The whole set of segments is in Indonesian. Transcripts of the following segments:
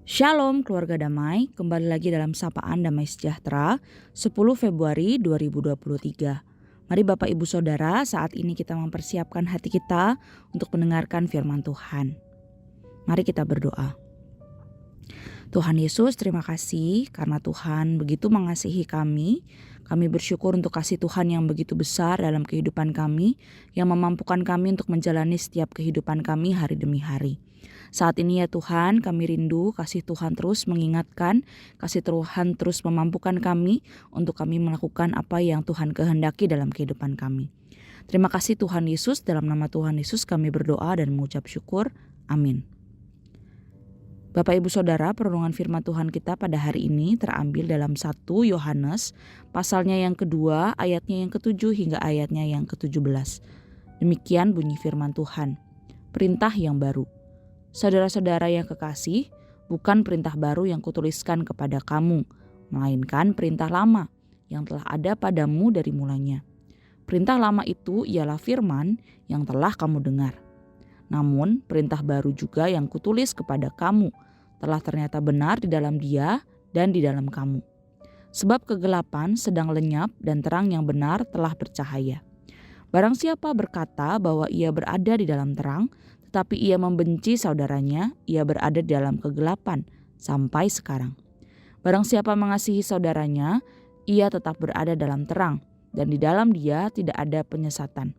Shalom keluarga damai, kembali lagi dalam Sapaan Damai Sejahtera 10 Februari 2023. Mari Bapak Ibu Saudara, saat ini kita mempersiapkan hati kita untuk mendengarkan firman Tuhan. Mari kita berdoa. Tuhan Yesus, terima kasih karena Tuhan begitu mengasihi kami. Kami bersyukur untuk kasih Tuhan yang begitu besar dalam kehidupan kami, yang memampukan kami untuk menjalani setiap kehidupan kami hari demi hari. Saat ini ya Tuhan, kami rindu kasih Tuhan terus mengingatkan, kasih Tuhan terus memampukan kami untuk kami melakukan apa yang Tuhan kehendaki dalam kehidupan kami. Terima kasih Tuhan Yesus, dalam nama Tuhan Yesus kami berdoa dan mengucap syukur. Amin. Bapak Ibu Saudara, perenungan firman Tuhan kita pada hari ini terambil dalam 1 Yohanes, pasalnya yang kedua, ayatnya yang ke-7 hingga ayatnya yang ke-17. Demikian bunyi firman Tuhan. Perintah yang baru. Saudara-saudara yang kekasih, bukan perintah baru yang kutuliskan kepada kamu, melainkan perintah lama yang telah ada padamu dari mulanya. Perintah lama itu ialah firman yang telah kamu dengar. Namun perintah baru juga yang kutulis kepada kamu telah ternyata benar di dalam Dia dan di dalam kamu. Sebab kegelapan sedang lenyap dan terang yang benar telah bercahaya. Barang siapa berkata bahwa ia berada di dalam terang, tetapi ia membenci saudaranya, ia berada di dalam kegelapan sampai sekarang. Barang siapa mengasihi saudaranya, ia tetap berada dalam terang, dan di dalam dia tidak ada penyesatan.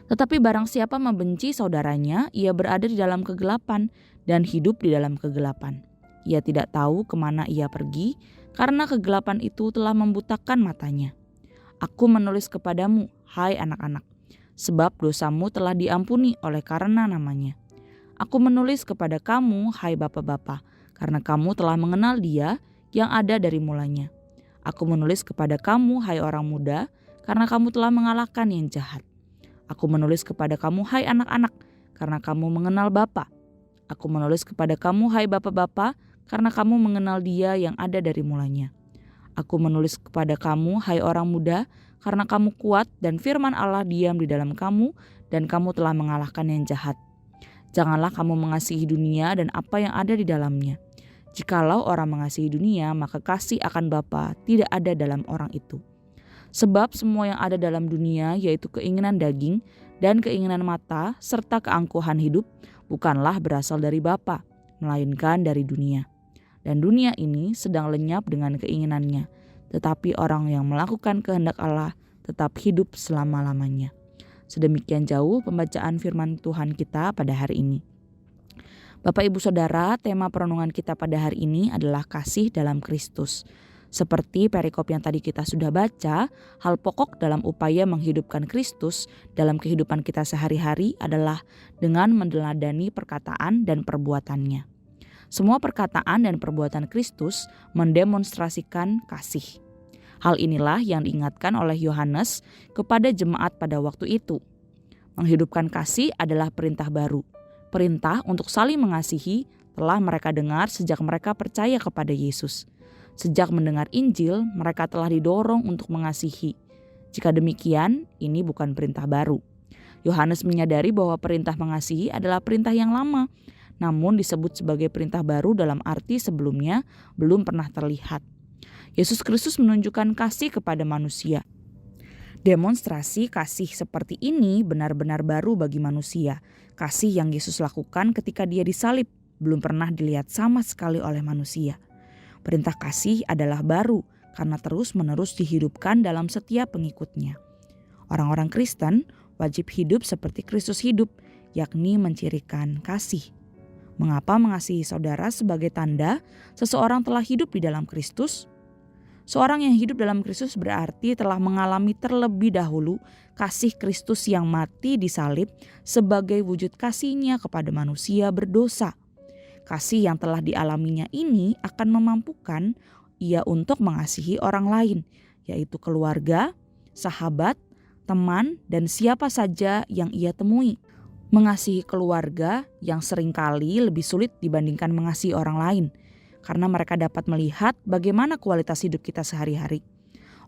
Tetapi barang siapa membenci saudaranya, ia berada di dalam kegelapan dan hidup di dalam kegelapan. Ia tidak tahu kemana ia pergi, karena kegelapan itu telah membutakan matanya. Aku menulis kepadamu, hai anak-anak, sebab dosamu telah diampuni oleh karena namanya. Aku menulis kepada kamu, hai bapak-bapak, karena kamu telah mengenal Dia yang ada dari mulanya. Aku menulis kepada kamu, hai orang muda, karena kamu telah mengalahkan yang jahat. Aku menulis kepada kamu, hai anak-anak, karena kamu mengenal Bapa. Aku menulis kepada kamu, hai bapak-bapak, karena kamu mengenal Dia yang ada dari mulanya. Aku menulis kepada kamu, hai orang muda, karena kamu kuat dan firman Allah diam di dalam kamu dan kamu telah mengalahkan yang jahat. Janganlah kamu mengasihi dunia dan apa yang ada di dalamnya. Jikalau orang mengasihi dunia, maka kasih akan Bapa tidak ada dalam orang itu. Sebab semua yang ada dalam dunia, yaitu keinginan daging dan keinginan mata serta keangkuhan hidup, bukanlah berasal dari Bapa, melainkan dari dunia. Dan dunia ini sedang lenyap dengan keinginannya, tetapi orang yang melakukan kehendak Allah tetap hidup selama-lamanya. Sedemikian jauh pembacaan firman Tuhan kita pada hari ini. Bapak Ibu Saudara, tema perenungan kita pada hari ini adalah kasih dalam Kristus. Seperti perikop yang tadi kita sudah baca, hal pokok dalam upaya menghidupkan Kristus dalam kehidupan kita sehari-hari adalah dengan meneladani perkataan dan perbuatannya. Semua perkataan dan perbuatan Kristus mendemonstrasikan kasih. Hal inilah yang diingatkan oleh Yohanes kepada jemaat pada waktu itu. Menghidupkan kasih adalah perintah baru. Perintah untuk saling mengasihi telah mereka dengar sejak mereka percaya kepada Yesus. Sejak mendengar Injil, mereka telah didorong untuk mengasihi. Jika demikian, ini bukan perintah baru. Yohanes menyadari bahwa perintah mengasihi adalah perintah yang lama, namun disebut sebagai perintah baru dalam arti sebelumnya belum pernah terlihat. Yesus Kristus menunjukkan kasih kepada manusia. Demonstrasi kasih seperti ini benar-benar baru bagi manusia. Kasih yang Yesus lakukan ketika Dia disalib belum pernah dilihat sama sekali oleh manusia. Perintah kasih adalah baru karena terus-menerus dihidupkan dalam setiap pengikutnya. Orang-orang Kristen wajib hidup seperti Kristus hidup, yakni mencirikan kasih. Mengapa mengasihi saudara sebagai tanda seseorang telah hidup di dalam Kristus? Seorang yang hidup dalam Kristus berarti telah mengalami terlebih dahulu kasih Kristus yang mati di salib sebagai wujud kasih-Nya kepada manusia berdosa. Kasih yang telah dialaminya ini akan memampukan ia untuk mengasihi orang lain, yaitu keluarga, sahabat, teman, dan siapa saja yang ia temui. Mengasihi keluarga yang seringkali lebih sulit dibandingkan mengasihi orang lain, karena mereka dapat melihat bagaimana kualitas hidup kita sehari-hari.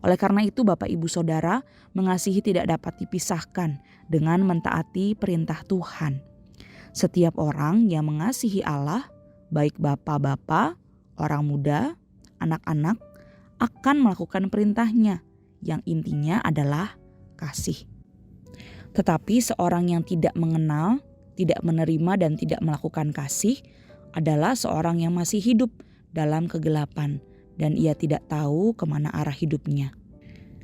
Oleh karena itu Bapak Ibu Saudara, mengasihi tidak dapat dipisahkan dengan mentaati perintah Tuhan. Setiap orang yang mengasihi Allah baik bapak-bapak, orang muda, anak-anak, akan melakukan perintahnya yang intinya adalah kasih. Tetapi seorang yang tidak mengenal, tidak menerima dan tidak melakukan kasih adalah seorang yang masih hidup dalam kegelapan dan ia tidak tahu kemana arah hidupnya.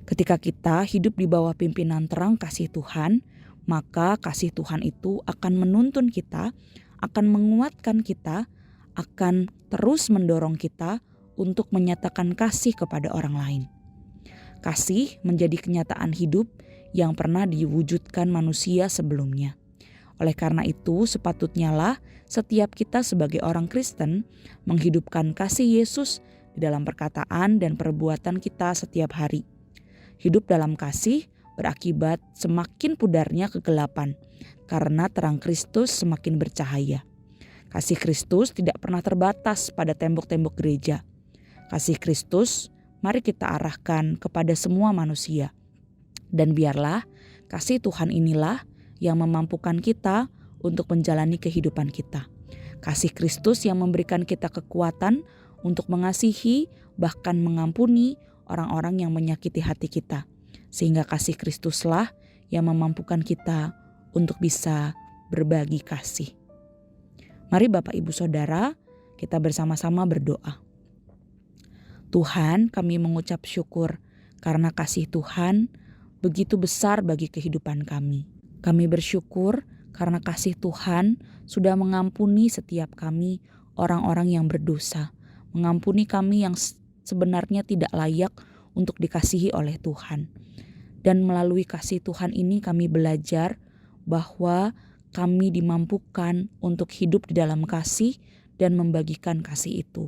Ketika kita hidup di bawah pimpinan terang kasih Tuhan, maka kasih Tuhan itu akan menuntun kita, akan menguatkan kita, akan terus mendorong kita untuk menyatakan kasih kepada orang lain. Kasih menjadi kenyataan hidup yang pernah diwujudkan manusia sebelumnya. Oleh karena itu, sepatutnya lah setiap kita sebagai orang Kristen menghidupkan kasih Yesus di dalam perkataan dan perbuatan kita setiap hari. Hidup dalam kasih berakibat semakin pudarnya kegelapan, karena terang Kristus semakin bercahaya. Kasih Kristus tidak pernah terbatas pada tembok-tembok gereja. Kasih Kristus, mari kita arahkan kepada semua manusia. Dan biarlah kasih Tuhan inilah yang memampukan kita untuk menjalani kehidupan kita. Kasih Kristus yang memberikan kita kekuatan untuk mengasihi, bahkan mengampuni orang-orang yang menyakiti hati kita. Sehingga kasih Kristuslah yang memampukan kita untuk bisa berbagi kasih. Mari Bapak Ibu Saudara, kita bersama-sama berdoa. Tuhan, kami mengucap syukur karena kasih Tuhan begitu besar bagi kehidupan kami. Kami bersyukur karena kasih Tuhan sudah mengampuni setiap kami orang-orang yang berdosa. Mengampuni kami yang sebenarnya tidak layak untuk dikasihi oleh Tuhan. Dan melalui kasih Tuhan ini kami belajar bahwa kami dimampukan untuk hidup di dalam kasih dan membagikan kasih itu.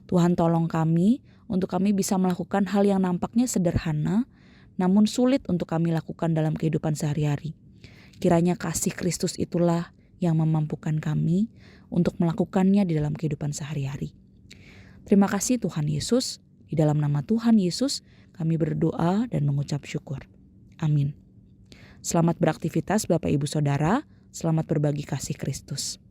Tuhan tolong kami untuk kami bisa melakukan hal yang nampaknya sederhana, namun sulit untuk kami lakukan dalam kehidupan sehari-hari. Kiranya kasih Kristus itulah yang memampukan kami untuk melakukannya di dalam kehidupan sehari-hari. Terima kasih Tuhan Yesus. Di dalam nama Tuhan Yesus kami berdoa dan mengucap syukur. Amin. Selamat beraktivitas Bapak Ibu Saudara. Selamat berbagi kasih Kristus.